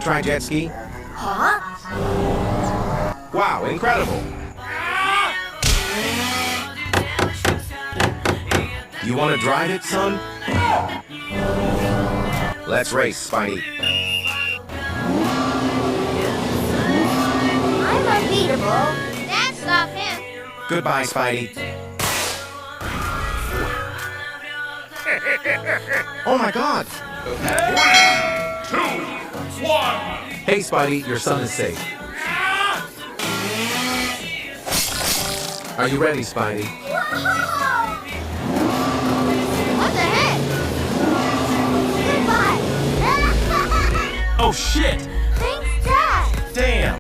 try jet ski? Huh? Wow, incredible. You want to drive it, son? Let's race, Spidey. I'm unbeatable. That's not him. Goodbye, Spidey. Oh my God! 3, 2, 1. Hey, Spidey, your son is safe. Are you ready, Spidey? What the heck? Goodbye. Oh shit!